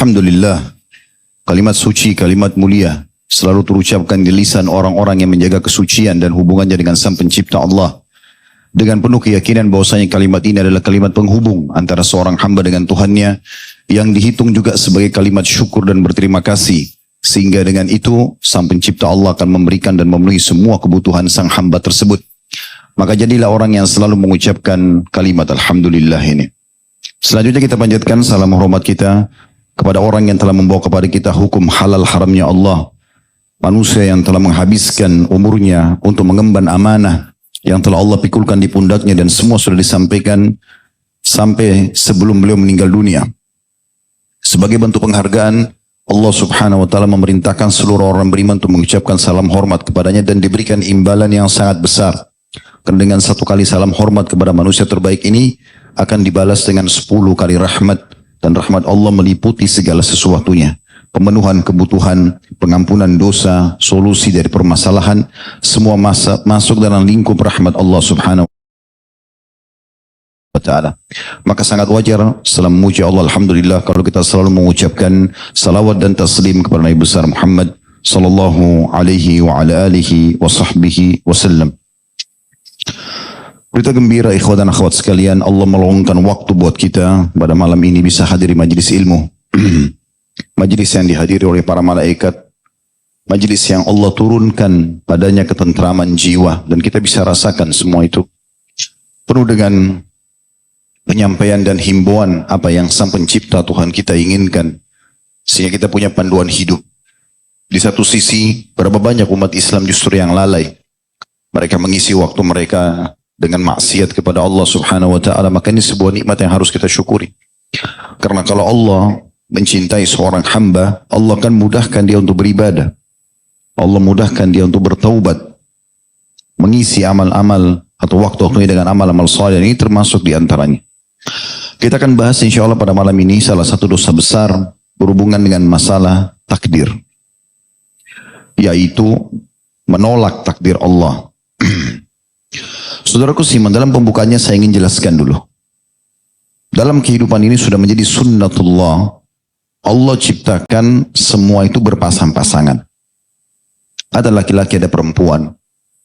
Alhamdulillah, kalimat suci, kalimat mulia selalu terucapkan di lisan orang-orang yang menjaga kesucian dan hubungannya dengan Sang Pencipta Allah. Dengan penuh keyakinan bahwasanya kalimat ini adalah kalimat penghubung antara seorang hamba dengan Tuhannya, yang dihitung juga sebagai kalimat syukur dan berterima kasih. Sehingga dengan itu Sang Pencipta Allah akan memberikan dan memenuhi semua kebutuhan sang hamba tersebut. Maka jadilah orang yang selalu mengucapkan kalimat Alhamdulillah ini. Selanjutnya kita panjatkan salam hormat kita kepada orang yang telah membawa kepada kita hukum halal haramnya Allah. Manusia yang telah menghabiskan umurnya untuk mengemban amanah yang telah Allah pikulkan di pundaknya, dan semua sudah disampaikan sampai sebelum beliau meninggal dunia. Sebagai bentuk penghargaan, Allah subhanahu wa ta'ala memerintahkan seluruh orang beriman untuk mengucapkan salam hormat kepadanya dan diberikan imbalan yang sangat besar. Karena dengan satu kali salam hormat kepada manusia terbaik ini akan dibalas dengan 10 kali rahmat. Dan rahmat Allah meliputi segala sesuatunya. Pemenuhan kebutuhan, pengampunan dosa, solusi dari permasalahan, semua masuk dalam lingkup rahmat Allah subhanahu wa ta'ala. Maka sangat wajar setelah memuji Allah Alhamdulillah kalau kita selalu mengucapkan salawat dan taslim kepada Nabi besar Muhammad sallallahu alaihi wa ala alihi wa sahbihi wasallam. Berita gembira ikhwat dan akhwat sekalian, Allah meluangkan waktu buat kita pada malam ini bisa hadiri majlis ilmu. Majlis yang dihadiri oleh para malaikat. Majlis yang Allah turunkan padanya ketentraman jiwa. Dan kita bisa rasakan semua itu. Penuh dengan penyampaian dan himbauan apa yang Sang Pencipta Tuhan kita inginkan. Sehingga kita punya panduan hidup. Di satu sisi, berapa banyak umat Islam justru yang lalai. Mereka mengisi waktu mereka dengan maksiat kepada Allah subhanahu wa ta'ala. Maka ini sebuah nikmat yang harus kita syukuri. Karena kalau Allah mencintai seorang hamba, Allah akan mudahkan dia untuk beribadah. Allah mudahkan dia untuk bertaubat. Mengisi amal-amal atau waktu-waktunya dengan amal-amal saleh, ini termasuk diantaranya. Kita akan bahas insya Allah pada malam ini salah satu dosa besar berhubungan dengan masalah takdir. Yaitu menolak takdir Allah. Saudaraku Siman, dalam pembukaannya saya ingin jelaskan dulu. Dalam kehidupan ini sudah menjadi sunnatullah. Allah ciptakan semua itu berpasang-pasangan. Ada laki-laki, ada perempuan.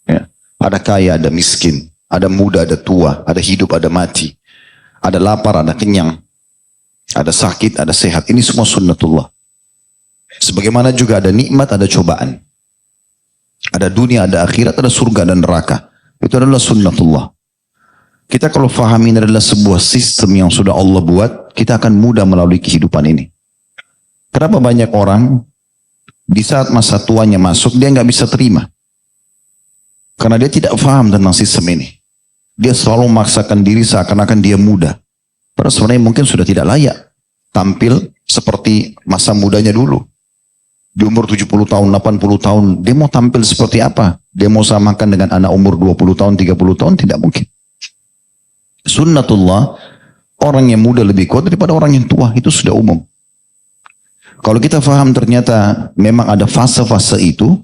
Ya. Ada kaya, ada miskin. Ada muda, ada tua. Ada hidup, ada mati. Ada lapar, ada kenyang. Ada sakit, ada sehat. Ini semua sunnatullah. Sebagaimana juga ada nikmat, ada cobaan. Ada dunia, ada akhirat, ada surga dan neraka. Itu adalah sunnatullah. Kita kalau faham ini adalah sebuah sistem yang sudah Allah buat, kita akan mudah melalui kehidupan ini. Kenapa banyak orang di saat masa tuanya masuk, dia nggak bisa terima. Karena dia tidak faham tentang sistem ini. Dia selalu memaksakan diri seakan-akan dia muda. Padahal sebenarnya mungkin sudah tidak layak tampil seperti masa mudanya dulu. Di umur 70 tahun, 80 tahun, dia mau tampil seperti apa? Dia mau samakan dengan anak umur 20 tahun, 30 tahun? Tidak mungkin. Sunnatullah, orang yang muda lebih kuat daripada orang yang tua, itu sudah umum. Kalau kita faham ternyata memang ada fase-fase itu,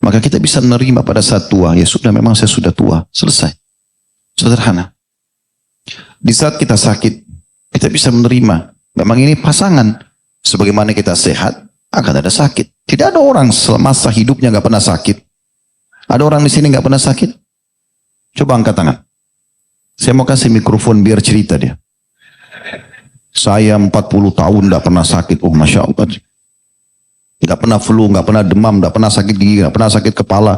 maka kita bisa menerima pada saat tua. Ya sudah, memang saya sudah tua. Selesai. Sederhana. Di saat kita sakit, kita bisa menerima. Memang ini pasangan. Sebagaimana kita sehat, akan ada sakit. Tidak ada orang semasa hidupnya nggak pernah sakit. Ada orang di sini nggak pernah sakit? Coba angkat tangan. Saya mau kasih mikrofon biar cerita dia. Saya 40 tahun nggak pernah sakit. Oh, masya Allah. Nggak pernah flu, nggak pernah demam, nggak pernah sakit gigi, nggak pernah sakit kepala,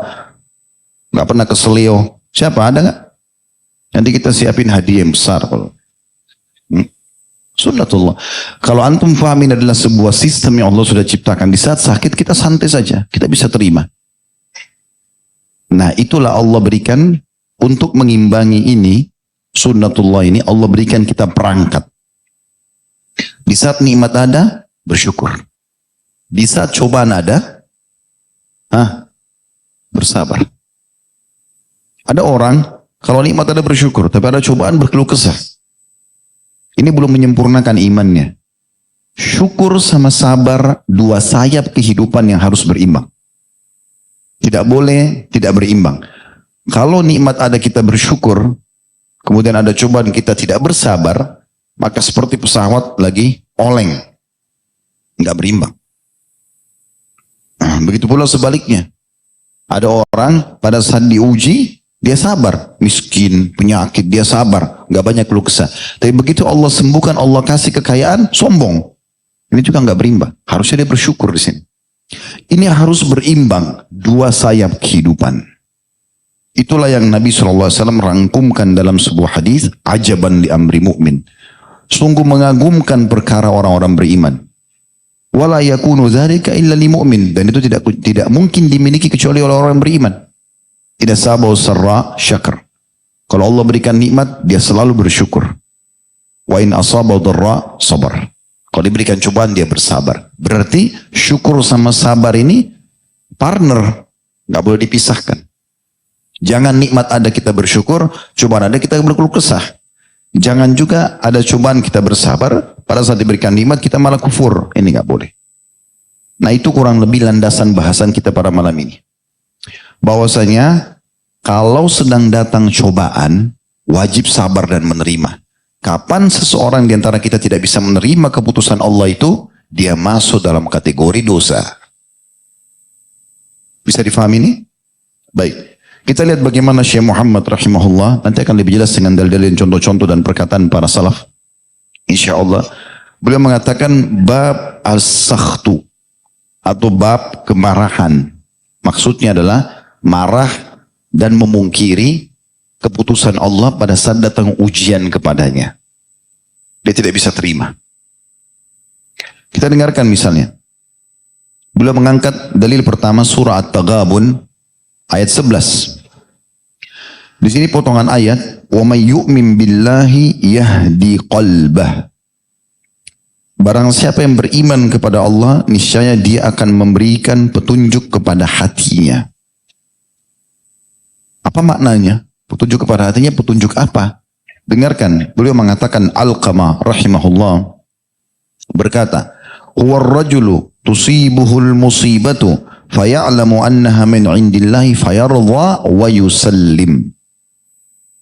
nggak pernah keselio. Siapa? Ada nggak? Nanti kita siapin hadiah yang besar. Sunnatullah. Kalau antum fahamin adalah sebuah sistem yang Allah sudah ciptakan. Di saat sakit kita santai saja. Kita bisa terima. Nah, itulah Allah berikan untuk mengimbangi ini. Sunnatullah ini Allah berikan kita perangkat. Di saat nikmat ada, bersyukur. Di saat cobaan ada, bersabar. Ada orang, kalau nikmat ada bersyukur. Tapi ada cobaan berkeluh kesah. Ini belum menyempurnakan imannya. Syukur sama sabar, dua sayap kehidupan yang harus berimbang. Tidak boleh tidak berimbang. Kalau nikmat ada kita bersyukur, kemudian ada cobaan kita tidak bersabar, maka seperti pesawat lagi oleng. Nggak berimbang. Begitu pula sebaliknya. Ada orang pada saat diuji, dia sabar. Miskin, penyakit, dia sabar. Nggak banyak keluh kesah. Tapi begitu Allah sembuhkan, Allah kasih kekayaan, sombong. Ini juga nggak berimbang. Harusnya dia bersyukur di sini. Ini harus berimbang. Dua sayap kehidupan. Itulah yang Nabi SAW rangkumkan dalam sebuah hadis, ajaban li amri mu'min. Sungguh mengagumkan perkara orang-orang beriman. Wala yakunu dzalika illa li mu'min, dan itu tidak mungkin dimiliki kecuali oleh orang beriman. Idza sabahu sarra syakar. Kalau Allah berikan nikmat, dia selalu bersyukur. Wa in asabahu dharra sabar. Kalau diberikan cobaan, dia bersabar. Berarti syukur sama sabar ini partner, nggak boleh dipisahkan. Jangan nikmat ada kita bersyukur, cobaan ada kita berkeluh kesah. Jangan juga ada cobaan kita bersabar, pada saat diberikan nikmat kita malah kufur. Ini nggak boleh. Nah itu kurang lebih landasan bahasan kita pada malam ini. Bahwasanya kalau sedang datang cobaan, wajib sabar dan menerima. Kapan seseorang di antara kita tidak bisa menerima keputusan Allah itu, dia masuk dalam kategori dosa. Bisa difahami ini? Baik. Kita lihat bagaimana Syekh Muhammad rahimahullah, nanti akan lebih jelas dengan dalil-dalil contoh-contoh dan perkataan para salaf. Insya Allah. Beliau mengatakan bab as-sakhtu atau bab kemarahan. Maksudnya adalah marah dan memungkiri keputusan Allah pada saat datang ujian kepadanya. Dia tidak bisa terima. Kita dengarkan misalnya. Beliau mengangkat dalil pertama surah At-Taghabun ayat 11. Di sini potongan ayat, wa may yu'min billahi yahdi qalbah. Barang siapa yang beriman kepada Allah, niscaya dia akan memberikan petunjuk kepada hatinya. Apa maknanya? Petunjuk kepada hatinya, petunjuk apa? Dengarkan, beliau mengatakan Alqamah rahimahullah berkata, huwa ar-rajulu tusibuhul musibatu faya'lamu annaha min indillahi fayarda wa yusallim.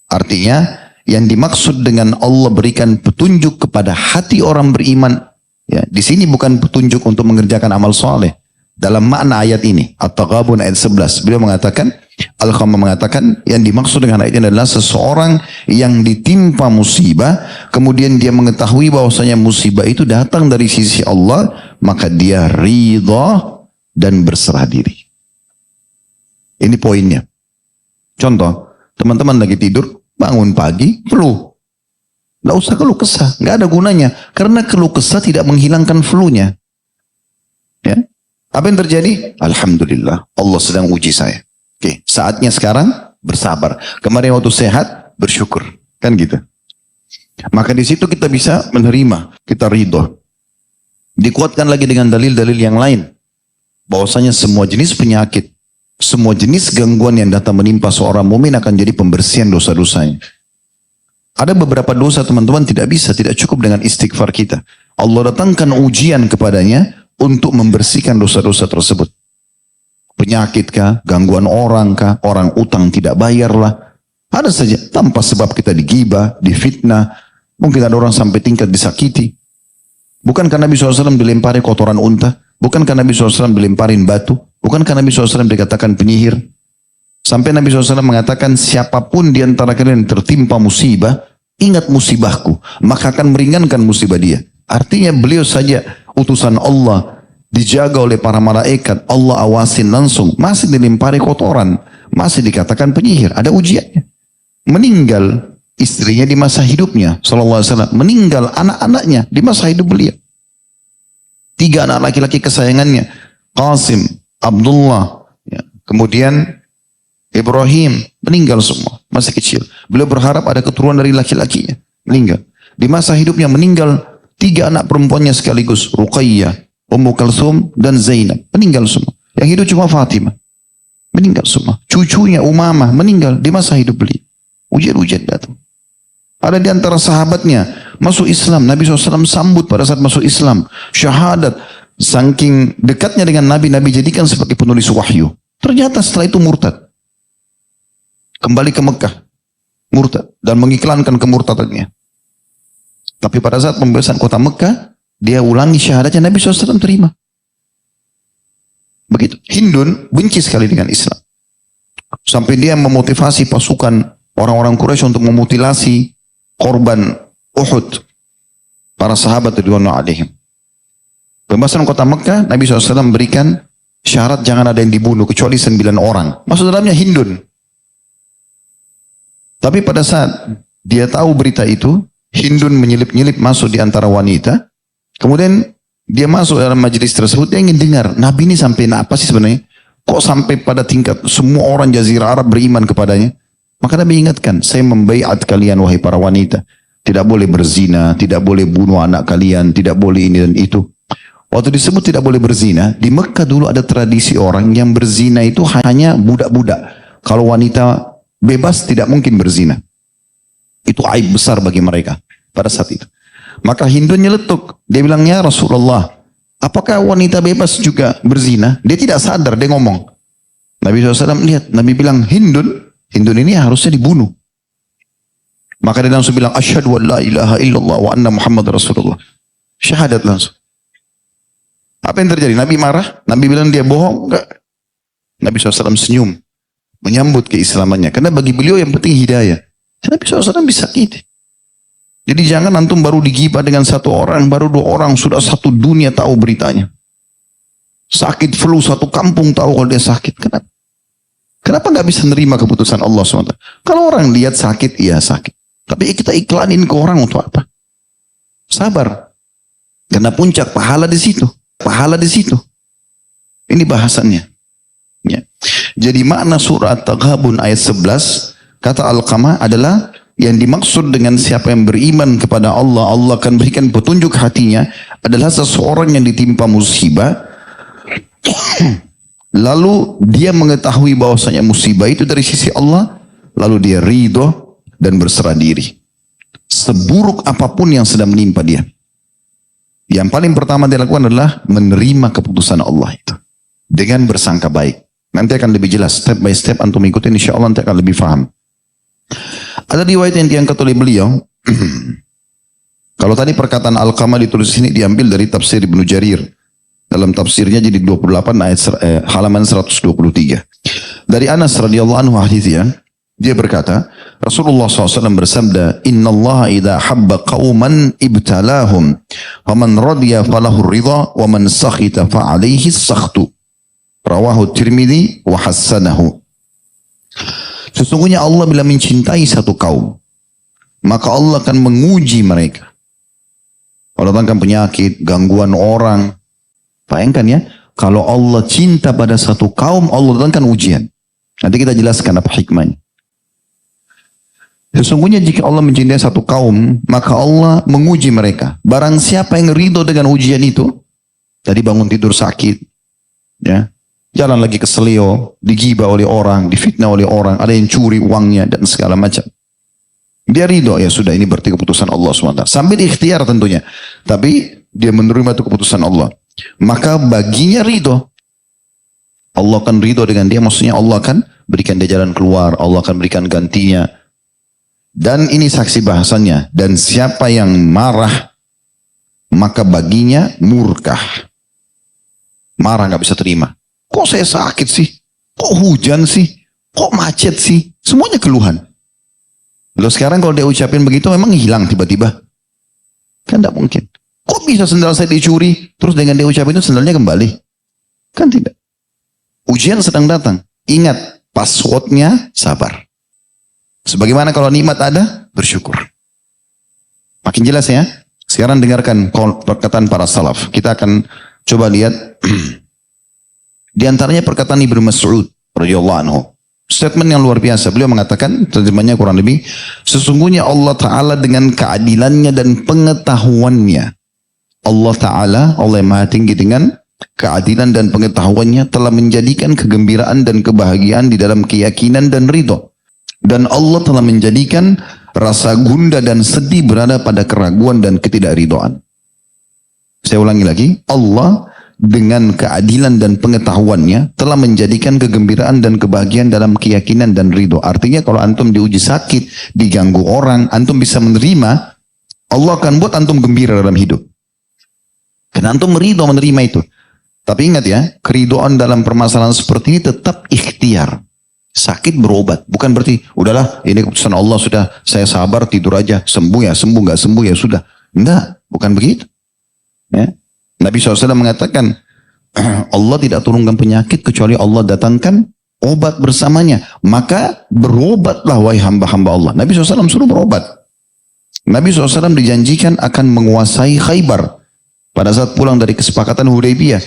Artinya, yang dimaksud dengan Allah berikan petunjuk kepada hati orang beriman, ya, di sini bukan petunjuk untuk mengerjakan amal soleh. Dalam makna ayat ini, At-Taghabun ayat 11, beliau mengatakan, Al-Khamam mengatakan, yang dimaksud dengan ayat ini adalah seseorang yang ditimpa musibah, kemudian dia mengetahui bahwasanya musibah itu datang dari sisi Allah, maka dia ridha dan berserah diri. Ini poinnya. Contoh, teman-teman lagi tidur, bangun pagi, flu. Nggak usah keluh kesah, nggak ada gunanya. Karena keluh kesah tidak menghilangkan flu-nya. Ya. Apa yang terjadi? Alhamdulillah, Allah sedang uji saya. Oke, saatnya sekarang bersabar. Kemarin waktu sehat, bersyukur. Kan gitu. Maka di situ kita bisa menerima, kita ridho. Dikuatkan lagi dengan dalil-dalil yang lain. Bahwasanya semua jenis penyakit, semua jenis gangguan yang datang menimpa seorang mukmin akan jadi pembersihan dosa-dosanya. Ada beberapa dosa teman-teman tidak cukup dengan istighfar kita. Allah datangkan ujian kepadanya untuk membersihkan dosa-dosa tersebut. Penyakit kah, gangguan orang kah, orang utang tidak bayarlah. Ada saja tanpa sebab kita digibah, difitnah. Mungkin ada orang sampai tingkat disakiti. Bukankah Nabi SAW dilempari kotoran unta? Bukankah Nabi SAW dilemparin batu? Bukankah Nabi SAW dikatakan penyihir? Sampai Nabi SAW mengatakan, siapapun di antara kalian tertimpa musibah, ingat musibahku, maka akan meringankan musibah dia. Artinya beliau saja utusan Allah, dijaga oleh para malaikat, Allah awasin langsung, masih dilempari kotoran, masih dikatakan penyihir, ada ujiannya. Meninggal istrinya di masa hidupnya, sallallahu alaihi wasallam, meninggal anak-anaknya di masa hidup beliau. 3 anak laki-laki kesayangannya, Qasim, Abdullah, ya, kemudian Ibrahim, meninggal semua, masih kecil. Beliau berharap ada keturunan dari laki-lakinya, meninggal. Di masa hidupnya meninggal 3 anak perempuannya sekaligus, Ruqayyah, Ummu Kalthum, dan Zainab, meninggal semua. Yang hidup cuma Fatimah, meninggal semua. Cucunya Umamah meninggal di masa hidup beliau. Ujian-ujian datang. Ada di antara sahabatnya masuk Islam, Nabi SAW sambut pada saat masuk Islam, syahadat. Saking dekatnya dengan Nabi, Nabi jadikan sebagai penulis wahyu. Ternyata setelah itu murtad. Kembali ke Mekah, murtad, dan mengiklankan kemurtadannya. Tapi pada saat pembebasan kota Mekah, dia ulangi syahadatnya, Nabi SAW terima. Begitu. Hindun benci sekali dengan Islam. Sampai dia memotivasi pasukan orang-orang Quraisy untuk memutilasi korban Uhud. Para sahabat radhiyallahu alaihim. Pembebasan kota Mekah, Nabi SAW berikan syarat jangan ada yang dibunuh kecuali 9 orang. Maksud dalamnya Hindun. Tapi pada saat dia tahu berita itu, Hindun menyelip-nyelip masuk di antara wanita. Kemudian dia masuk dalam majelis tersebut, dia ingin dengar, Nabi ini sampai apa sih sebenarnya? Kok sampai pada tingkat semua orang Jazirah Arab beriman kepadanya? Maka Nabi ingatkan, saya membaiat kalian wahai para wanita. Tidak boleh berzina, tidak boleh bunuh anak kalian, tidak boleh ini dan itu. Waktu disebut tidak boleh berzina, di Mekah dulu ada tradisi orang yang berzina itu hanya budak-budak. Kalau wanita bebas tidak mungkin berzina. Itu aib besar bagi mereka pada saat itu. Maka Hindun nyeletuk. Dia bilang, ya Rasulullah, apakah wanita bebas juga berzina? Dia tidak sadar, dia ngomong. Nabi SAW lihat, Nabi bilang, Hindun ini harusnya dibunuh. Maka dia langsung bilang, asyhadu an la ilaha illallah wa anna Muhammad Rasulullah. Syahadat langsung. Apa yang terjadi? Nabi marah, Nabi bilang dia bohong, enggak. Nabi SAW senyum, menyambut keislamannya. Karena bagi beliau yang penting hidayah. Nabi SAW bisa gitu. Jadi jangan antum baru digibah dengan 1 orang, baru 2 orang, sudah 1 dunia tahu beritanya. Sakit flu 1 kampung tahu kalau dia sakit. Kenapa? Kenapa nggak bisa nerima keputusan Allah SWT? Kalau orang lihat sakit, iya sakit. Tapi kita iklanin ke orang untuk apa? Sabar. Karena puncak pahala di situ. Pahala di situ. Ini bahasannya. Ya. Jadi makna surah At-Taghabun ayat 11, kata Alqamah adalah yang dimaksud dengan siapa yang beriman kepada Allah, Allah akan berikan petunjuk hatinya adalah seseorang yang ditimpa musibah, lalu dia mengetahui bahwasanya musibah itu dari sisi Allah, lalu dia ridho dan berserah diri. Seburuk apapun yang sedang menimpa dia, yang paling pertama dia lakukan adalah menerima keputusan Allah itu dengan bersangka baik. Nanti akan lebih jelas step by step, antum ikutin, insya Allah nanti akan lebih paham. Ada riwayat yang diangkat oleh beliau. Kalau tadi perkataan Alqamah ditulis sini diambil dari tafsir Ibnu Jarir. Dalam tafsirnya jadi 28 ayat halaman 123. Dari Anas radhiyallahu anhu hadisnya, dia berkata, Rasulullah SAW bersabda, Inna Allah idha habba qawman ibtalahum, faman radiyah falahu ridha, wa man sakhita fa'alaihi sakhtu. Rawahu Tirmidzi wa hassanahu. Sesungguhnya Allah bila mencintai satu kaum, maka Allah akan menguji mereka. Allah datangkan penyakit, gangguan orang. Bayangkan ya, kalau Allah cinta pada satu kaum, Allah datangkan ujian. Nanti kita jelaskan apa hikmahnya. Sesungguhnya jika Allah mencintai satu kaum, maka Allah menguji mereka. Barang siapa yang ridho dengan ujian itu, tadi bangun tidur sakit, ya, jalan lagi ke seleo, digibah oleh orang, difitnah oleh orang, ada yang curi uangnya dan segala macam. Dia ridho, ya sudah, ini berarti keputusan Allah SWT. Sambil ikhtiar tentunya. Tapi dia menerima itu keputusan Allah. Maka baginya ridho. Allah akan ridho dengan dia, maksudnya Allah akan berikan dia jalan keluar, Allah akan berikan gantinya. Dan ini saksi bahasannya. Dan siapa yang marah, maka baginya murkah. Marah gak bisa terima. Kok saya sakit sih? Kok hujan sih? Kok macet sih? Semuanya keluhan. Lalu sekarang kalau dia ucapin begitu memang hilang tiba-tiba? Kan tidak mungkin. Kok bisa sendal saya dicuri? Terus dengan dia ucapin itu sendalnya kembali? Kan tidak. Ujian sedang datang. Ingat, passwordnya sabar. Sebagaimana kalau nikmat ada, bersyukur. Makin jelas ya. Sekarang dengarkan perkataan para salaf. Kita akan coba lihat. Di antaranya perkataan Ibnu Mas'ud radhiyallahu anhu. Statement yang luar biasa. Beliau mengatakan, terjemahnya kurang lebih, sesungguhnya Allah Ta'ala dengan keadilannya dan pengetahuannya. Allah Ta'ala, Allah yang maha tinggi dengan keadilan dan pengetahuannya telah menjadikan kegembiraan dan kebahagiaan di dalam keyakinan dan ridho. Dan Allah telah menjadikan rasa gundah dan sedih berada pada keraguan dan ketidakridhoan. Saya ulangi lagi, Allah dengan keadilan dan pengetahuannya telah menjadikan kegembiraan dan kebahagiaan dalam keyakinan dan ridho. Artinya kalau antum diuji sakit, diganggu orang, antum bisa menerima, Allah akan buat antum gembira dalam hidup. Karena antum ridho menerima itu. Tapi ingat ya, keridhaan dalam permasalahan seperti ini tetap ikhtiar. Sakit berobat, bukan berarti udahlah ini keputusan Allah sudah, saya sabar tidur aja, sembuh ya sembuh, nggak sembuh ya sudah. Enggak, bukan begitu. Ya. Nabi SAW mengatakan Allah tidak turunkan penyakit kecuali Allah datangkan obat bersamanya. Maka berobatlah wahai hamba-hamba Allah. Nabi SAW suruh berobat. Nabi SAW dijanjikan akan menguasai Khaybar pada saat pulang dari kesepakatan Hudaybiyah.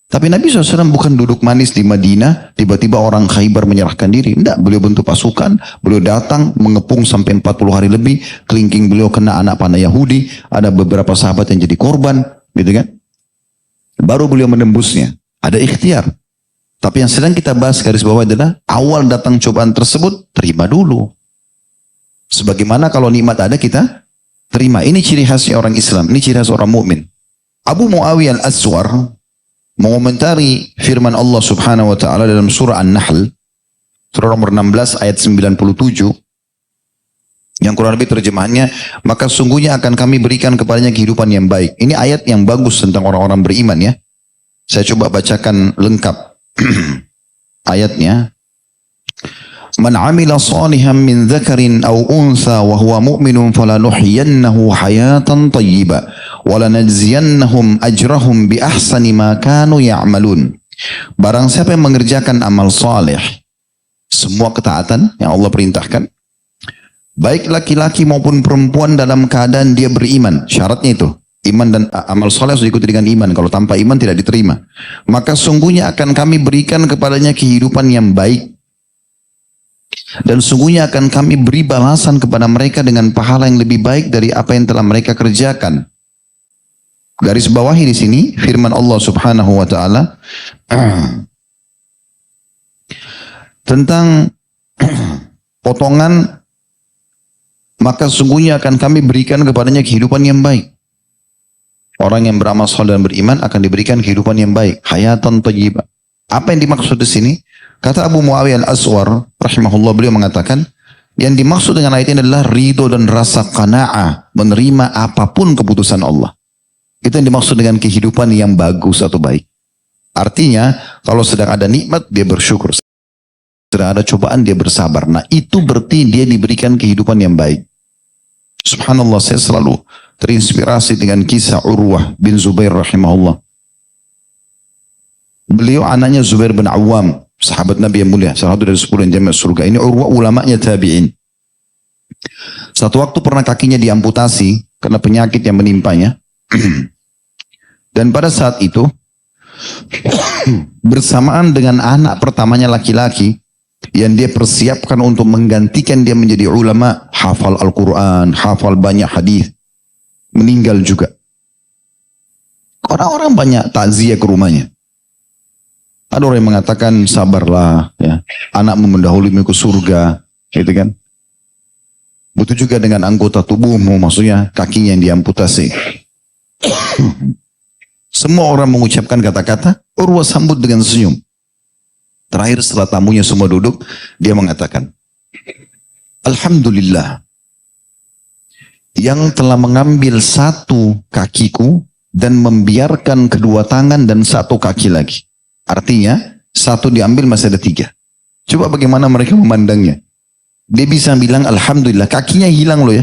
Tapi Nabi SAW bukan duduk manis di Madinah, tiba-tiba orang Khaybar menyerahkan diri. Tidak, beliau bentuk pasukan, beliau datang, mengepung sampai 40 hari lebih, kelingking beliau kena anak panah Yahudi, ada beberapa sahabat yang jadi korban, gitu kan. Baru beliau menembusnya, ada ikhtiar. Tapi yang sedang kita bahas garis bawah adalah, awal datang cobaan tersebut, terima dulu. Sebagaimana kalau nikmat ada kita, terima. Ini ciri khasnya orang Islam, ini ciri khas orang mukmin. Abu Muawiyah al-Aswar, mengomentari firman Allah Subhanahu wa taala dalam surah An-Nahl surah nomor 16 ayat 97 yang kurang lebih terjemahannya, maka sungguhnya akan kami berikan kepadanya kehidupan yang baik. Ini ayat yang bagus tentang orang-orang beriman ya. Saya coba bacakan lengkap ayatnya. Man 'amila shalihan min dzakarin aw untha wa huwa mu'minun falanuhyiyannahu hayatan thayyibah wa lanajziyannahum ajrahum bi ahsani ma kanu ya'malun. Barang siapa yang mengerjakan amal saleh, semua ketaatan yang Allah perintahkan, baik laki-laki maupun perempuan dalam keadaan dia beriman. Syaratnya itu, iman dan amal saleh harus diikuti dengan iman. Kalau tanpa iman tidak diterima. Maka sungguhnya akan kami berikan kepadanya kehidupan yang baik. Dan sungguhnya akan kami beri balasan kepada mereka dengan pahala yang lebih baik dari apa yang telah mereka kerjakan. Garis bawahi di sini firman Allah Subhanahu wa taala tentang potongan, maka sungguhnya akan kami berikan kepadanya kehidupan yang baik. Orang yang beramal saleh dan beriman akan diberikan kehidupan yang baik, hayatan thayyibah. Apa yang dimaksud di sini? Kata Abu Muawiyah al-Aswar rahimahullah, beliau mengatakan yang dimaksud dengan ayat ini adalah ridho dan rasa qanaah, menerima apapun keputusan Allah. Itu yang dimaksud dengan kehidupan yang bagus atau baik. Artinya kalau sedang ada nikmat dia bersyukur, sedang ada cobaan dia bersabar. Nah itu berarti dia diberikan kehidupan yang baik. Subhanallah, saya selalu terinspirasi dengan kisah Urwah bin Zubair rahimahullah. Beliau anaknya Zubair bin Awam, sahabat Nabi yang mulia, salah satu dari 10 yang jamin surga. Ini Urwah ulamanya tabi'in. Satu waktu pernah kakinya diamputasi karena penyakit yang menimpanya. Dan pada saat itu bersamaan dengan anak pertamanya laki-laki yang dia persiapkan untuk menggantikan dia menjadi ulama, hafal Al-Quran, hafal banyak hadis, meninggal juga. Orang-orang banyak takziah ke rumahnya. Ada orang yang mengatakan sabarlah, ya, anakmu mendahulumu ke surga, gitu kan? Begitu juga dengan anggota tubuhmu, maksudnya kakinya yang diamputasi. Semua orang mengucapkan kata-kata, Urwah sambut dengan senyum. Terakhir setelah tamunya semua duduk, dia mengatakan, Alhamdulillah, yang telah mengambil satu kakiku dan membiarkan kedua tangan dan satu kaki lagi. Artinya, satu diambil masih ada 3. Coba bagaimana mereka memandangnya. Dia bisa bilang, Alhamdulillah, kakinya hilang loh ya.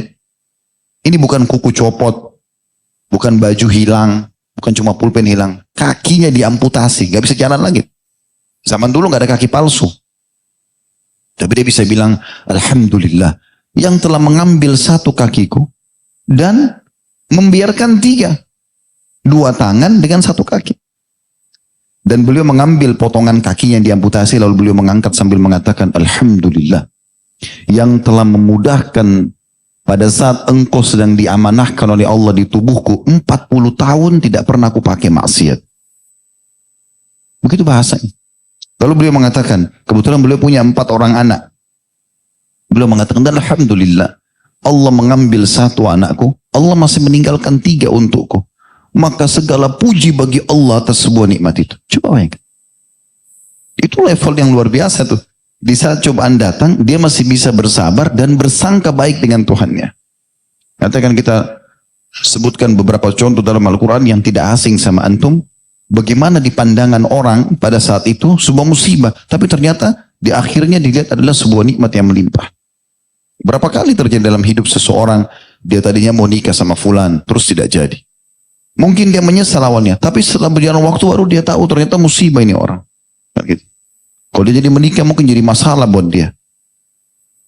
Ini bukan kuku copot, bukan baju hilang, bukan cuma pulpen hilang. Kakinya diamputasi, gak bisa jalan lagi. Zaman dulu gak ada kaki palsu. Tapi dia bisa bilang, Alhamdulillah, yang telah mengambil satu kakiku dan membiarkan 3. 2 tangan dengan 1 kaki. Dan beliau mengambil potongan kaki yang diamputasi, lalu beliau mengangkat sambil mengatakan, Alhamdulillah, yang telah memudahkan pada saat engkau sedang diamanahkan oleh Allah di tubuhku, 40 tahun tidak pernah aku pakai maksiat. Begitu bahasanya. Lalu beliau mengatakan, kebetulan beliau punya 4 orang anak. Beliau mengatakan, Alhamdulillah, Allah mengambil 1 anakku, Allah masih meninggalkan 3 untukku. Maka segala puji bagi Allah atas sebuah nikmat itu. Coba bayangkan. Itu level yang luar biasa tuh. Di saat cobaan datang, dia masih bisa bersabar dan bersangka baik dengan Tuhannya. Katakan kita sebutkan beberapa contoh dalam Al-Quran yang tidak asing sama antum. Bagaimana di pandangan orang pada saat itu sebuah musibah. Tapi ternyata di akhirnya dilihat adalah sebuah nikmat yang melimpah. Berapa kali terjadi dalam hidup seseorang, dia tadinya mau nikah sama fulan, terus tidak jadi. Mungkin dia menyesal awalnya, tapi setelah berjalan waktu baru dia tahu ternyata musibah ini orang. Gitu. Kalau dia jadi menikah mungkin jadi masalah buat dia.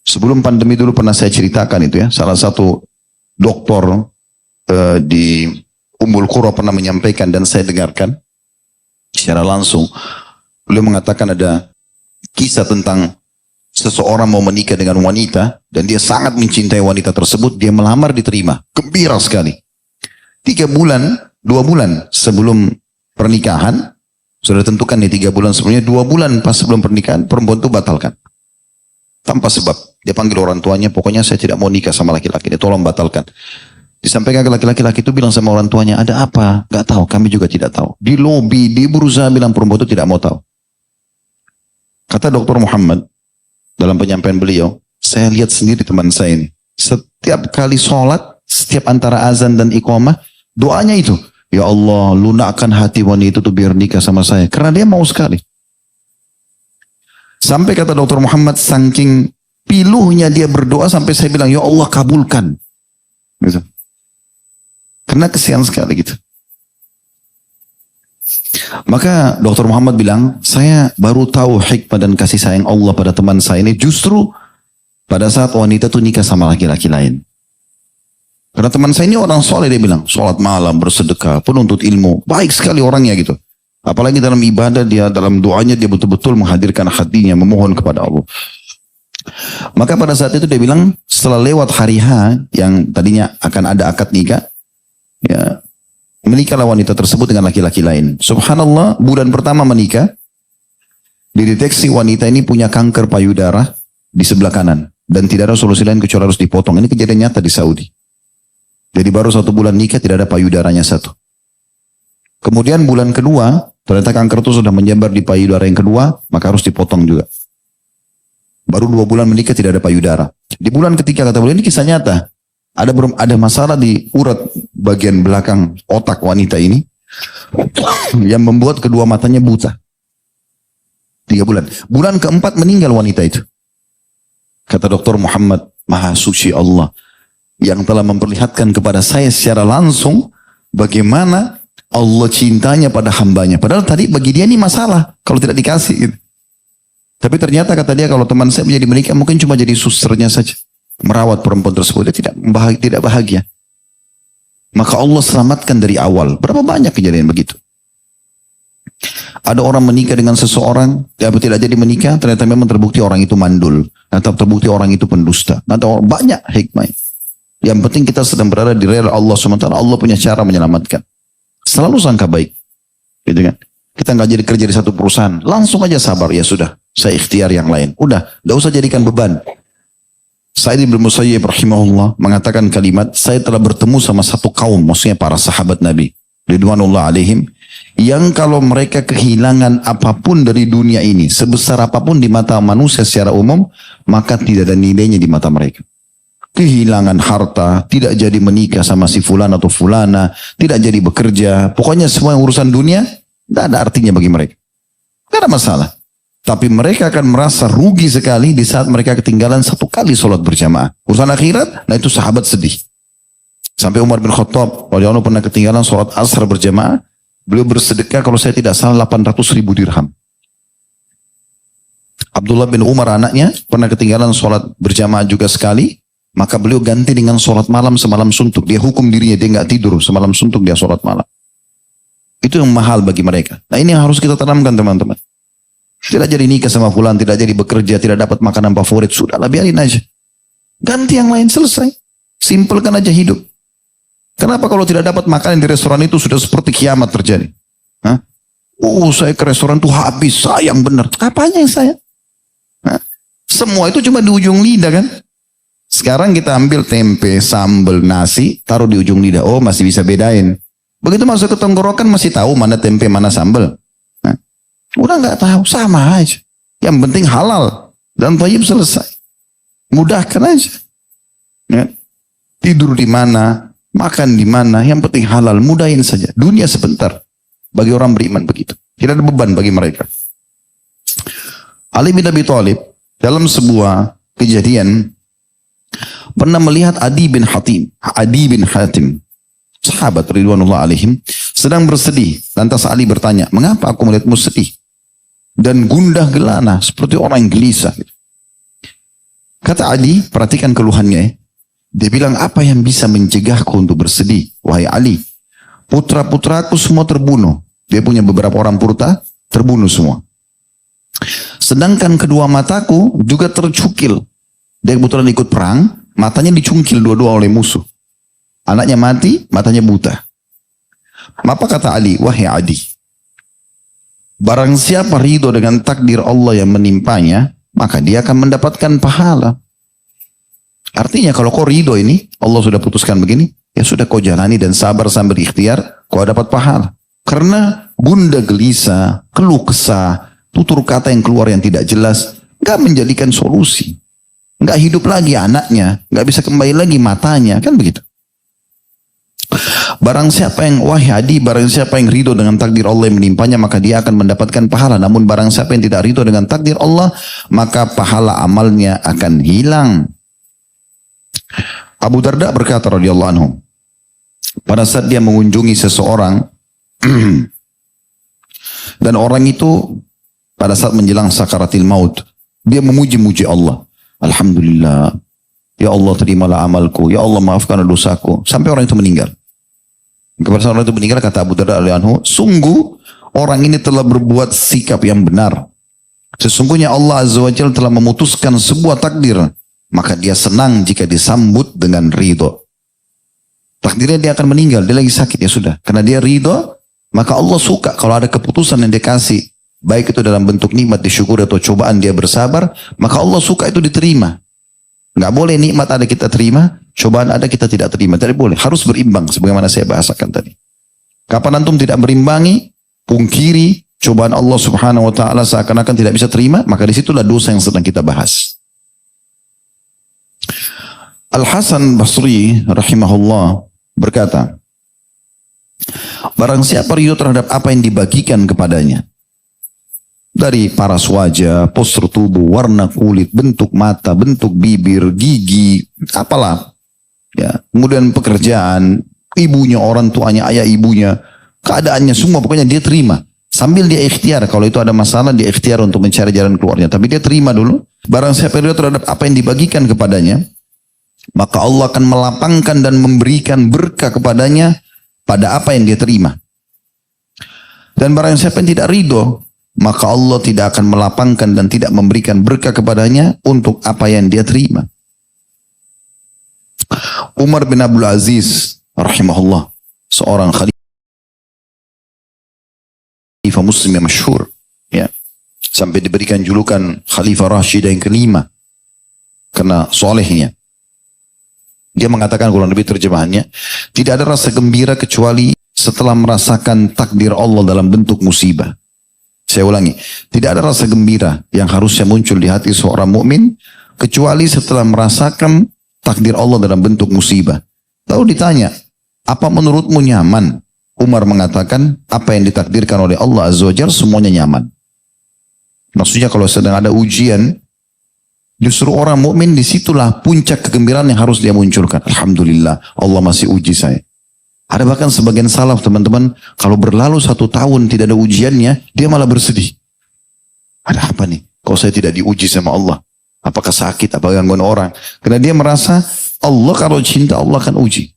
Sebelum pandemi dulu pernah saya ceritakan itu ya, salah satu dokter di Ummul Qura pernah menyampaikan dan saya dengarkan secara langsung. Beliau mengatakan ada kisah tentang seseorang mau menikah dengan wanita dan dia sangat mencintai wanita tersebut, dia melamar diterima, gembira sekali. 2 bulan sebelum pernikahan, sudah tentukan nih 3 bulan sebelumnya, 2 bulan pas sebelum pernikahan, perempuan itu batalkan. Tanpa sebab. Dia panggil orang tuanya, pokoknya saya tidak mau nikah sama laki-laki, dia tolong batalkan. Disampaikan ke laki-laki itu bilang sama orang tuanya, ada apa? Gak tahu, kami juga tidak tahu. Di lobi, dia berusaha bilang perempuan itu tidak mau tahu. Kata Dr. Muhammad, dalam penyampaian beliau, saya lihat sendiri teman saya ini. Setiap kali sholat, setiap antara azan dan iqamah, doanya itu, ya Allah, lunakkan hati wanita itu biar nikah sama saya. Karena dia mau sekali. Sampai kata Dr. Muhammad, saking piluhnya dia berdoa, sampai saya bilang, ya Allah kabulkan. Gitu. Karena kesian sekali gitu. Maka Dr. Muhammad bilang, saya baru tahu hikmah dan kasih sayang Allah pada teman saya ini justru pada saat wanita itu nikah sama laki-laki lain. Karena teman saya ini orang soleh, dia bilang, sholat malam, bersedekah, penuntut ilmu, baik sekali orangnya gitu. Apalagi dalam ibadah dia, dalam doanya dia betul-betul menghadirkan hatinya, memohon kepada Allah. Maka pada saat itu dia bilang, setelah lewat hari H yang tadinya akan ada akad nikah, ya, menikahlah wanita tersebut dengan laki-laki lain. Subhanallah, bulan pertama menikah, dideteksi wanita ini punya kanker payudara di sebelah kanan. Dan tidak ada solusi lain kecuali harus dipotong. Ini kejadian nyata di Saudi. Jadi baru 1 bulan nikah tidak ada payudaranya 1. Kemudian bulan kedua, ternyata kanker itu sudah menyebar di payudara yang kedua, maka harus dipotong juga. Baru 2 bulan menikah tidak ada payudara. Di bulan ketiga kata beliau, ini kisah nyata. Ada masalah di urat bagian belakang otak wanita ini yang membuat kedua matanya buta. 3 bulan. Bulan keempat meninggal wanita itu. Kata Dr. Muhammad, Maha Suci Allah yang telah memperlihatkan kepada saya secara langsung bagaimana Allah cintanya pada hambanya. Padahal tadi bagi dia ini masalah kalau tidak dikasih gitu. Tapi ternyata kata dia kalau teman saya menjadi menikah mungkin cuma jadi susternya saja. Merawat perempuan tersebut. Dia tidak bahagia. Maka Allah selamatkan dari awal. Berapa banyak kejadian begitu. Ada orang menikah dengan seseorang. Dia tidak jadi menikah. Ternyata memang terbukti orang itu mandul. Atau terbukti orang itu pendusta. Atau banyak hikmah. Yang penting kita sedang berada di rel Allah SWT. Allah punya cara menyelamatkan. Selalu sangka baik. Gitu kan. Kita nggak jadi kerja di satu perusahaan. Langsung aja sabar. Ya sudah. Saya ikhtiar yang lain. Udah. Nggak usah jadikan beban. Sa'id bin Musayyib rahimahullah mengatakan kalimat, saya telah bertemu sama satu kaum, maksudnya para sahabat Nabi, ridwanullah alaihim, yang kalau mereka kehilangan apapun dari dunia ini, sebesar apapun di mata manusia secara umum, maka tidak ada nilainya di mata mereka. Kehilangan harta, tidak jadi menikah sama si fulan atau fulana, tidak jadi bekerja, pokoknya semua urusan dunia, tidak ada artinya bagi mereka. Tidak ada masalah. Tapi mereka akan merasa rugi sekali di saat mereka ketinggalan 1 kali sholat berjamaah. Urusan akhirat, nah itu sahabat sedih. Sampai Umar bin Khattab, radhiyallahu anhu pernah ketinggalan sholat asar berjamaah, beliau bersedekah kalau saya tidak salah 800.000 dirham. Abdullah bin Umar anaknya pernah ketinggalan sholat berjamaah juga sekali, maka beliau ganti dengan sholat malam semalam suntuk. Dia hukum dirinya, dia nggak tidur, semalam suntuk dia sholat malam. Itu yang mahal bagi mereka. Nah ini yang harus kita tanamkan teman-teman. Tidak jadi nikah sama fulan, tidak jadi bekerja, tidak dapat makanan favorit, sudahlah biarin aja. Ganti yang lain, selesai. Simpelkan aja hidup. Kenapa kalau tidak dapat makanan di restoran itu sudah seperti kiamat terjadi? Hah? Saya ke restoran tuh habis, sayang benar. Apanya yang sayang? Hah? Semua itu cuma di ujung lidah kan? Sekarang kita ambil tempe, sambal, nasi, taruh di ujung lidah. Oh masih bisa bedain. Begitu masuk ke tenggorokan masih tahu mana tempe, mana sambal. Udah nggak tahu, sama aja. Yang penting halal dan thayyib, selesai. Mudahkan aja. Ya. Tidur di mana, makan di mana, yang penting halal, mudahin saja. Dunia sebentar. Bagi orang beriman begitu. Tidak ada beban bagi mereka. Ali bin Abi Thalib dalam sebuah kejadian pernah melihat Adi bin Hatim, sahabat ridwanullah alaihim, sedang bersedih. Lantas Ali bertanya, mengapa aku melihatmu sedih dan gundah gelana seperti orang yang gelisah? Kata Adi, perhatikan keluhannya ya. Dia bilang, apa yang bisa mencegahku untuk bersedih? Wahai Ali, putra-putraku semua terbunuh. Dia punya beberapa orang purta, terbunuh semua. Sedangkan kedua mataku juga tercukil. Dia kebetulan ikut perang, matanya dicungkil dua-dua oleh musuh. Anaknya mati, matanya buta. Apa kata Ali? Wahai Adi, barang siapa ridho dengan takdir Allah yang menimpanya, maka dia akan mendapatkan pahala. Artinya kalau kau ridho ini, Allah sudah putuskan begini, ya sudah kau jalani dan sabar sambil ikhtiar, kau dapat pahala. Karena gundah gelisah, keluh kesah, tutur kata yang keluar yang tidak jelas, nggak menjadikan solusi. Nggak hidup lagi anaknya, nggak bisa kembali lagi matanya, kan begitu. Barang siapa yang, wahai Adi, barang siapa yang ridho dengan takdir Allah yang menimpanya, maka dia akan mendapatkan pahala. Namun barang siapa yang tidak ridho dengan takdir Allah, maka pahala amalnya akan hilang. Abu Darda berkata radhiyallahu anhu, pada saat dia mengunjungi seseorang dan orang itu pada saat menjelang sakaratil maut, dia memuji-muji Allah. Alhamdulillah, ya Allah terimalah amalku, ya Allah maafkan dosaku, sampai orang itu meninggal. Kepada orang itu meninggal, kata Abu Darda radhiyallahu anhu, sungguh orang ini telah berbuat sikap yang benar. Sesungguhnya Allah Azza wa Jalla telah memutuskan sebuah takdir, maka dia senang jika disambut dengan ridho. Takdirnya dia akan meninggal, dia lagi sakit, ya sudah. Karena dia ridho, maka Allah suka kalau ada keputusan yang dia kasih, baik itu dalam bentuk nikmat disyukuri atau cobaan dia bersabar, maka Allah suka itu diterima. Nggak boleh nikmat ada kita terima, cobaan ada kita tidak terima. Tidak boleh, harus berimbang sebagaimana saya bahasakan tadi. Kapan antum tidak berimbangi, pungkiri cobaan Allah Subhanahu wa taala seakan-akan tidak bisa terima, maka disitulah dosa yang sedang kita bahas. Al-Hasan Basri rahimahullah berkata, barang siapa ridho terhadap apa yang dibagikan kepadanya, dari paras wajah, postur tubuh, warna kulit, bentuk mata, bentuk bibir, gigi, apalah, ya, kemudian pekerjaan, ibunya, orang tuanya, ayah ibunya, keadaannya semua, pokoknya dia terima. Sambil dia ikhtiar, kalau itu ada masalah, dia ikhtiar untuk mencari jalan keluarnya. Tapi dia terima dulu. Barang siapa ridho terhadap apa yang dibagikan kepadanya, maka Allah akan melapangkan dan memberikan berkah kepadanya pada apa yang dia terima. Dan barang siapa yang tidak ridho, maka Allah tidak akan melapangkan dan tidak memberikan berkah kepadanya untuk apa yang dia terima. Umar bin Abdul Aziz rahimahullah, seorang khalifah Muslim yang masyhur, ya, sampai diberikan julukan Khalifah Rashidah yang kelima karena solehnya. Dia mengatakan, kurang lebih terjemahannya, tidak ada rasa gembira kecuali setelah merasakan takdir Allah dalam bentuk musibah. Saya ulangi, tidak ada rasa gembira yang harusnya muncul di hati seorang mukmin kecuali setelah merasakan takdir Allah dalam bentuk musibah. Lalu ditanya, apa menurutmu nyaman? Umar mengatakan, apa yang ditakdirkan oleh Allah Azza wa Jalla semuanya nyaman. Maksudnya kalau sedang ada ujian, justru orang mukmin disitulah puncak kegembiraan yang harus dia munculkan. Alhamdulillah, Allah masih uji saya. Ada bahkan sebagian salaf teman-teman, kalau berlalu 1 tahun tidak ada ujiannya, dia malah bersedih. Ada apa nih? Kalau saya tidak diuji sama Allah, apakah sakit, apakah gangguan orang? Karena dia merasa Allah kalau cinta Allah akan uji.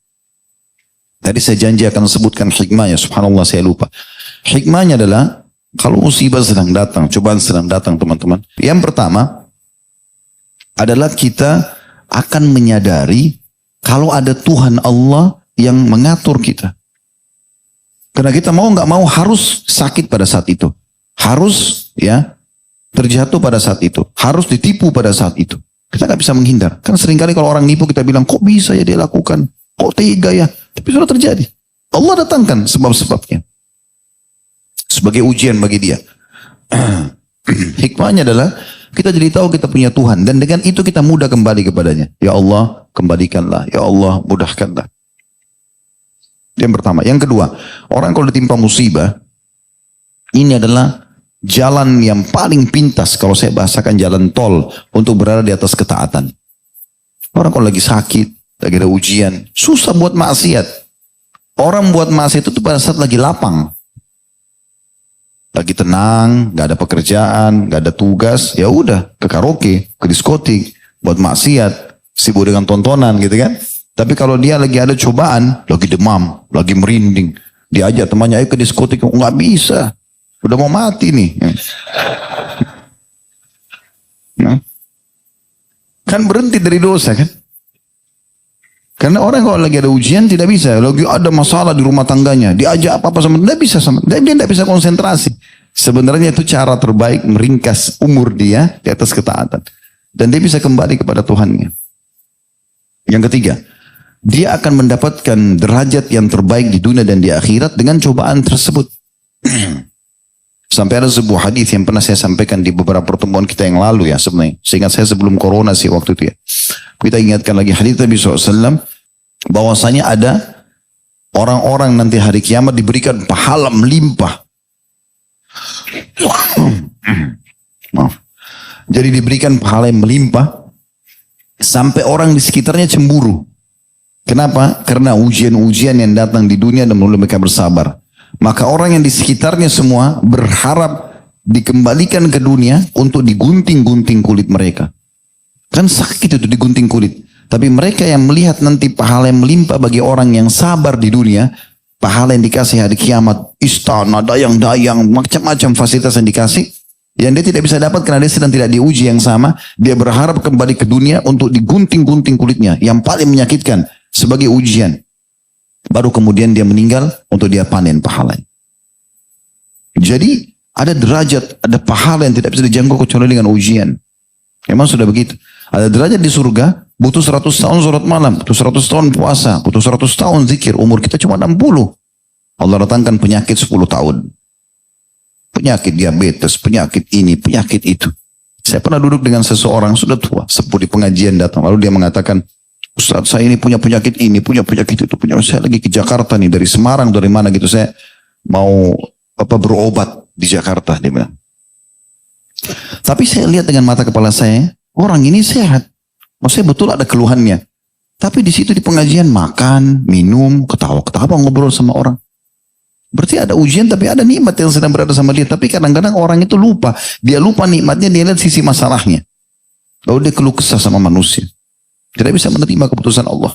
Tadi saya janji akan sebutkan hikmahnya, subhanallah saya lupa. Hikmahnya adalah kalau musibah sedang datang, cobaan sedang datang teman-teman. Yang pertama adalah kita akan menyadari kalau ada Tuhan Allah yang mengatur kita. Karena kita mau nggak mau harus sakit pada saat itu. Harus ya terjatuh pada saat itu. Harus ditipu pada saat itu. Kita nggak bisa menghindar. Kan seringkali kalau orang nipu kita bilang, kok bisa ya dia lakukan? Kok tega ya? Tapi sudah terjadi. Allah datangkan sebab-sebabnya. Sebagai ujian bagi dia. Hikmahnya adalah kita jadi tahu kita punya Tuhan. Dan dengan itu kita mudah kembali kepadanya. Ya Allah, kembalikanlah. Ya Allah, mudahkanlah. Yang pertama. Yang kedua, orang kalau ditimpa musibah, ini adalah jalan yang paling pintas, kalau saya bahasakan jalan tol, untuk berada di atas ketaatan. Orang kalau lagi sakit, lagi ada ujian, susah buat maksiat. Orang buat maksiat itu pada saat lagi lapang. Lagi tenang, gak ada pekerjaan, gak ada tugas, ya udah ke karaoke, ke diskotik, buat maksiat, sibuk dengan tontonan gitu kan. Tapi kalau dia lagi ada cobaan, lagi demam, lagi merinding, diajak temannya, ayo ke diskotik, nggak bisa. Udah mau mati nih. Nah, kan berhenti dari dosa kan? Karena orang kalau lagi ada ujian tidak bisa. Lagi ada masalah di rumah tangganya. Diajak apa-apa sama dia bisa sama. Dia tidak bisa konsentrasi. Sebenarnya itu cara terbaik meringkas umur dia di atas ketaatan. Dan dia bisa kembali kepada Tuhannya. Yang ketiga, dia akan mendapatkan derajat yang terbaik di dunia dan di akhirat dengan cobaan tersebut. Sampai ada sebuah hadis yang pernah saya sampaikan di beberapa pertemuan kita yang lalu ya sebenarnya. Seingat saya sebelum corona sih waktu itu ya. Kita ingatkan lagi hadis Nabi SAW bahwasanya ada orang-orang nanti hari kiamat diberikan pahala melimpah. Maaf. Jadi diberikan pahala yang melimpah sampai orang di sekitarnya cemburu. Kenapa? Karena ujian-ujian yang datang di dunia dan menurut mereka bersabar. Maka orang yang di sekitarnya semua berharap dikembalikan ke dunia untuk digunting-gunting kulit mereka. Kan sakit itu digunting kulit. Tapi mereka yang melihat nanti pahala yang melimpah bagi orang yang sabar di dunia, pahala yang dikasih hari kiamat, istana, dayang-dayang, macam-macam fasilitas yang dikasih, yang dia tidak bisa dapat karena dia sedang tidak diuji yang sama, dia berharap kembali ke dunia untuk digunting-gunting kulitnya, yang paling menyakitkan sebagai ujian. Baru kemudian dia meninggal untuk dia panen pahalanya. Jadi ada derajat, ada pahala yang tidak bisa dijangkau kecuali dengan ujian. Memang sudah begitu. Ada derajat di surga, butuh 100 tahun sholat malam, butuh 100 tahun puasa, butuh 100 tahun zikir. Umur kita cuma 60. Allah datangkan penyakit 10 tahun. Penyakit diabetes, penyakit ini, penyakit itu. Saya pernah duduk dengan seseorang sudah tua, sepuh di pengajian datang. Lalu dia mengatakan, Ustaz, saya ini punya penyakit ini, punya penyakit itu, punya. Saya lagi ke Jakarta nih, dari Semarang, dari mana gitu. Saya mau berobat di Jakarta, dia bilang. Tapi saya lihat dengan mata kepala saya, orang ini sehat. Maksudnya betul ada keluhannya. Tapi di situ di pengajian makan, minum, ketawa-ketawa ngobrol sama orang. Berarti ada ujian tapi ada nikmat yang sedang berada sama dia. Tapi kadang-kadang orang itu lupa. Dia lupa nikmatnya, dia lihat sisi masalahnya. Lalu dia keluh kesah sama manusia. Tidak bisa menerima keputusan Allah.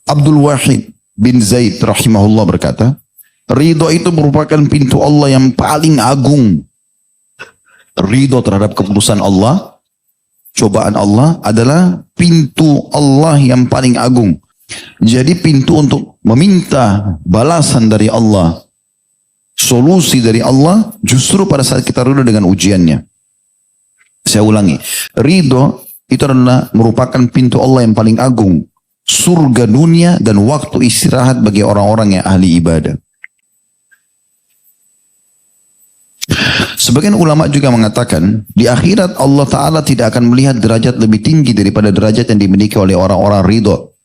Abdul Wahid bin Zaid rahimahullah berkata, ridho itu merupakan pintu Allah yang paling agung. Ridho terhadap keputusan Allah, cobaan Allah adalah pintu Allah yang paling agung. Jadi pintu untuk meminta balasan dari Allah, solusi dari Allah, justru pada saat kita ridho dengan ujiannya. Saya ulangi, ridho itu adalah merupakan pintu Allah yang paling agung. Surga dunia dan waktu istirahat bagi orang-orang yang ahli ibadah. Sebagian ulama juga mengatakan, di akhirat Allah Ta'ala tidak akan melihat derajat lebih tinggi daripada derajat yang dimiliki oleh orang-orang ridho.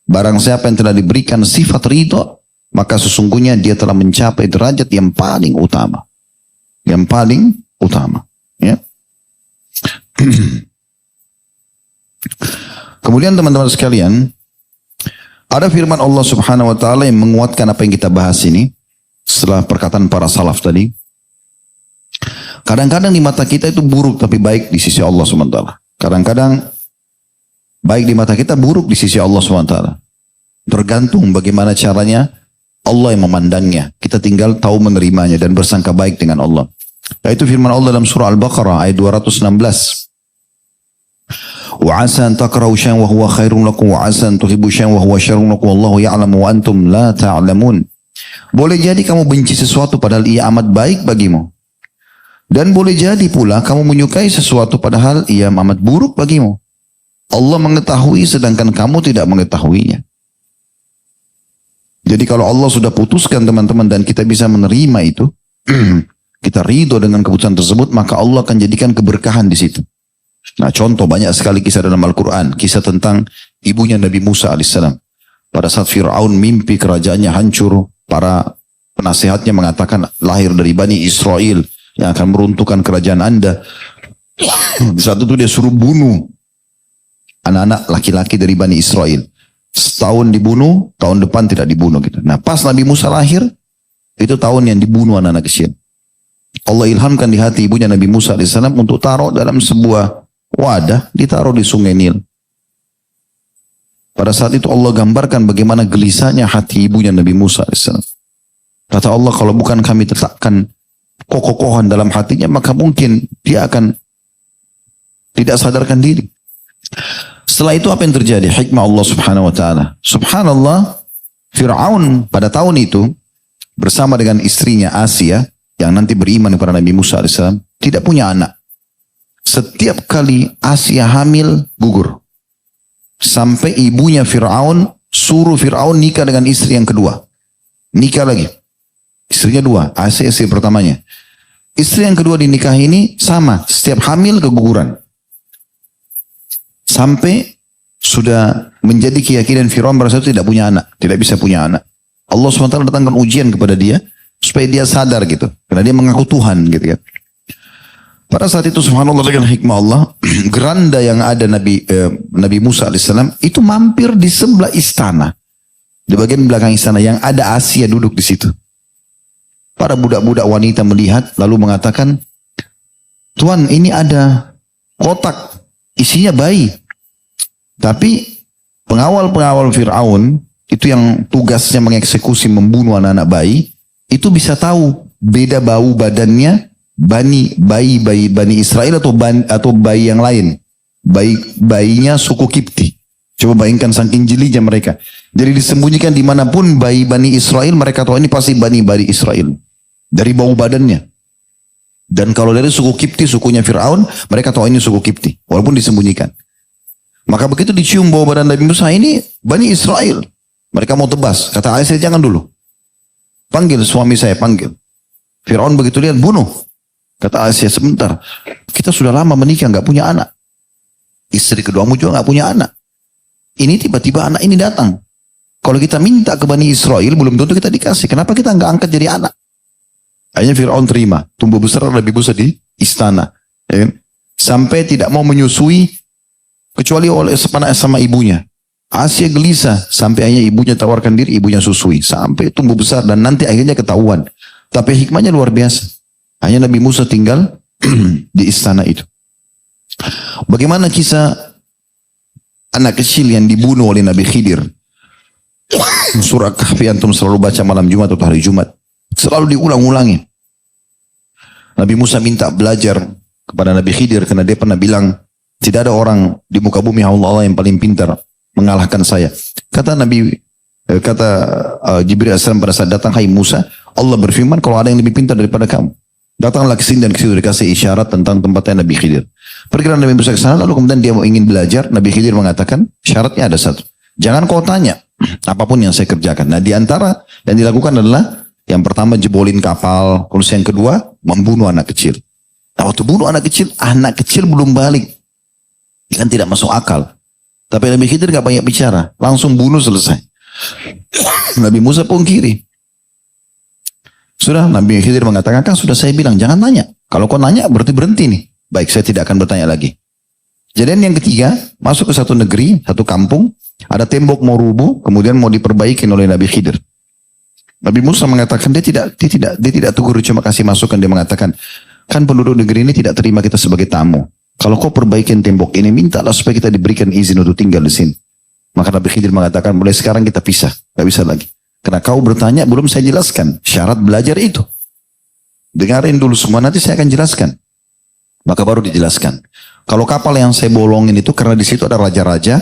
Barang siapa yang telah diberikan sifat ridho, maka sesungguhnya dia telah mencapai derajat yang paling utama. Yang paling utama. Ya. Kemudian teman-teman sekalian, ada firman Allah Subhanahu wa taala yang menguatkan apa yang kita bahas ini setelah perkataan para salaf tadi. Kadang-kadang di mata kita itu buruk tapi baik di sisi Allah Subhanahu wa taala. Kadang-kadang baik di mata kita, buruk di sisi Allah Subhanahu wa taala. Tergantung bagaimana caranya Allah yang memandangnya. Kita tinggal tahu menerimanya dan bersangka baik dengan Allah. Yaitu firman Allah dalam surah Al-Baqarah ayat 216. Wa 'asa an takrahu syai'an wa huwa khairun lakum wa 'asa an tuhibbu syai'an wa huwa syarrun lakum wallahu ya'lamu wa antum la ta'lamun. Boleh jadi kamu benci sesuatu padahal ia amat baik bagimu. Dan boleh jadi pula kamu menyukai sesuatu padahal ia amat buruk bagimu. Allah mengetahui sedangkan kamu tidak mengetahuinya. Jadi kalau Allah sudah putuskan teman-teman dan kita bisa menerima itu, kita ridho dengan keputusan tersebut, maka Allah akan jadikan keberkahan di situ. Nah contoh banyak sekali kisah dalam Al-Quran. Kisah tentang ibunya Nabi Musa alaihissalam. Pada saat Fir'aun mimpi kerajaannya hancur, para penasihatnya mengatakan lahir dari Bani Israel yang akan meruntuhkan kerajaan Anda. Di saat itu dia suruh bunuh anak-anak laki-laki dari Bani Israel. Setahun dibunuh, tahun depan tidak dibunuh gitu. Nah pas Nabi Musa lahir, itu tahun yang dibunuh anak-anak kecil. Allah ilhamkan di hati ibunya Nabi Musa AS untuk taruh dalam sebuah wadah, ditaruh di sungai Nil. Pada saat itu Allah gambarkan bagaimana gelisahnya hati ibunya Nabi Musa AS. Kata Allah, kalau bukan kami tetapkan kokohan dalam hatinya, maka mungkin dia akan tidak sadarkan diri. Setelah itu apa yang terjadi? Hikmah Allah subhanahu wa ta'ala. Subhanallah, Fir'aun pada tahun itu bersama dengan istrinya Asia, yang nanti beriman kepada Nabi Musa AS, tidak punya anak. Setiap kali Asia hamil, gugur. Sampai ibunya Fir'aun suruh Fir'aun nikah dengan istri yang kedua. Nikah lagi. Istrinya dua, Asia istri pertamanya. Istri yang kedua dinikahi ini sama, setiap hamil keguguran. Sampai sudah menjadi keyakinan Fir'aun pada saat itu tidak punya anak, tidak bisa punya anak. Allah SWT datangkan ujian kepada dia supaya dia sadar gitu, karena dia mengaku Tuhan gitu kan. Pada saat itu subhanallah dengan hikmah Allah, geranda yang ada Nabi Musa alaihissalam itu mampir di sebelah istana. Di bagian belakang istana yang ada Asia duduk di situ. Para budak-budak wanita melihat lalu mengatakan, Tuan ini ada kotak isinya bayi. Tapi pengawal-pengawal Fir'aun itu yang tugasnya mengeksekusi membunuh anak-anak bayi, itu bisa tahu beda bau badannya Bani Israel atau bayi yang lain. Bayinya suku Kipti. Coba bayangkan saking jelinya mereka. Jadi disembunyikan dimanapun bayi Bani Israel, mereka tahu ini pasti Bani Israel. Dari bau badannya. Dan kalau dari suku Kipti, sukunya Fir'aun, mereka tahu ini suku Kipti. Walaupun disembunyikan. Maka begitu dicium bau badan Nabi Musa, ini Bani Israel. Mereka mau tebas. Kata Aisyah, jangan dulu. Panggil suami saya, panggil. Fir'aun begitu lihat, bunuh. Kata Asia, sebentar, kita sudah lama menikah, nggak punya anak. Istri keduamu juga nggak punya anak. Ini tiba-tiba anak ini datang. Kalau kita minta ke Bani Israel, belum tentu kita dikasih. Kenapa kita nggak angkat jadi anak? Akhirnya Fir'aun terima. Tumbuh besar Nabi Musa di istana. Ya kan? Sampai tidak mau menyusui, kecuali oleh sama ibunya. Asia gelisah, sampai akhirnya ibunya tawarkan diri, ibunya susui. Sampai tumbuh besar, dan nanti akhirnya ketahuan. Tapi hikmahnya luar biasa. Hanya Nabi Musa tinggal di istana itu. Bagaimana kisah anak kecil yang dibunuh oleh Nabi Khidir? Surah Kahfi antum selalu baca malam Jumat atau hari Jumat. Selalu diulang-ulangi. Nabi Musa minta belajar kepada Nabi Khidir karena dia pernah bilang, tidak ada orang di muka bumi Allah yang paling pintar mengalahkan saya. Kata Jibril AS pada saat datang, hai Musa, Allah berfirman kalau ada yang lebih pintar daripada kamu. Datanglah ke sini, dan ke situ dikasih isyarat tentang tempatnya Nabi Khidir. Pergilah Nabi Musa ke sana, lalu kemudian dia mau ingin belajar. Nabi Khidir mengatakan, syaratnya ada satu. Jangan kau tanya apapun yang saya kerjakan. Nah di antara yang dilakukan adalah, yang pertama jebolin kapal, terus yang kedua membunuh anak kecil. Nah waktu bunuh anak kecil belum balik. Kan tidak masuk akal. Tapi Nabi Khidir gak banyak bicara, langsung bunuh selesai. Nabi Musa pungkiri. Sudah Nabi Khidir mengatakan, kan sudah saya bilang jangan tanya. Kalau kau nanya berarti berhenti nih. Baik, saya tidak akan bertanya lagi. Kejadian yang ketiga, masuk ke satu negeri, satu kampung, ada tembok mau rubuh, kemudian mau diperbaiki oleh Nabi Khidir. Nabi Musa mengatakan dia tidak tegur, cuma kasih masukan. Dia mengatakan, kan penduduk negeri ini tidak terima kita sebagai tamu. Kalau kau perbaikin tembok ini, mintalah supaya kita diberikan izin untuk tinggal di sini. Maka Nabi Khidir mengatakan, mulai sekarang kita pisah, gak bisa lagi. Karena kau bertanya, belum saya jelaskan syarat belajar itu. Dengarin dulu semua, nanti saya akan jelaskan. Maka baru dijelaskan. Kalau kapal yang saya bolongin itu, karena di situ ada raja-raja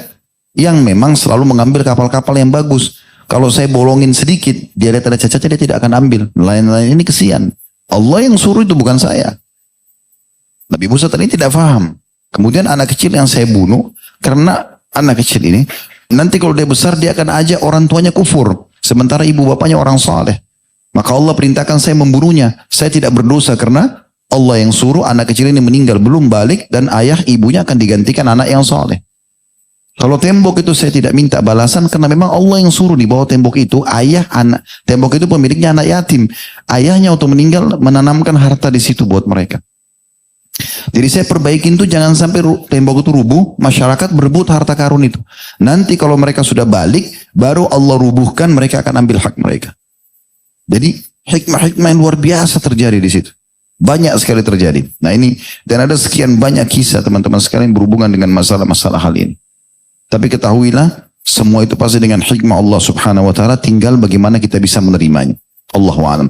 yang memang selalu mengambil kapal-kapal yang bagus. Kalau saya bolongin sedikit, dia lihat ada cacatnya, dia tidak akan ambil. Lain-lain ini kesian. Allah yang suruh itu, bukan saya. Nabi Musa tadi tidak paham. Kemudian anak kecil yang saya bunuh, karena anak kecil ini, nanti kalau dia besar, dia akan ajak orang tuanya kufur. Sementara ibu bapaknya orang saleh. Maka Allah perintahkan saya membunuhnya. Saya tidak berdosa karena Allah yang suruh anak kecil ini meninggal belum balik, dan ayah ibunya akan digantikan anak yang saleh. Kalau tembok itu saya tidak minta balasan karena memang Allah yang suruh di bawah tembok itu ayah anak. Tembok itu pemiliknya anak yatim. Ayahnya waktu meninggal menanamkan harta di situ buat mereka. Jadi saya perbaikin tuh jangan sampai tembok itu rubuh, masyarakat berebut harta karun itu. Nanti kalau mereka sudah balik, baru Allah rubuhkan, mereka akan ambil hak mereka. Jadi hikmah-hikmah yang luar biasa terjadi di situ. Banyak sekali terjadi. Nah ini, dan ada sekian banyak kisah teman-teman sekalian berhubungan dengan masalah-masalah hal ini. Tapi ketahuilah, semua itu pasti dengan hikmah Allah subhanahu wa ta'ala, tinggal bagaimana kita bisa menerimanya. Allahu a'lam.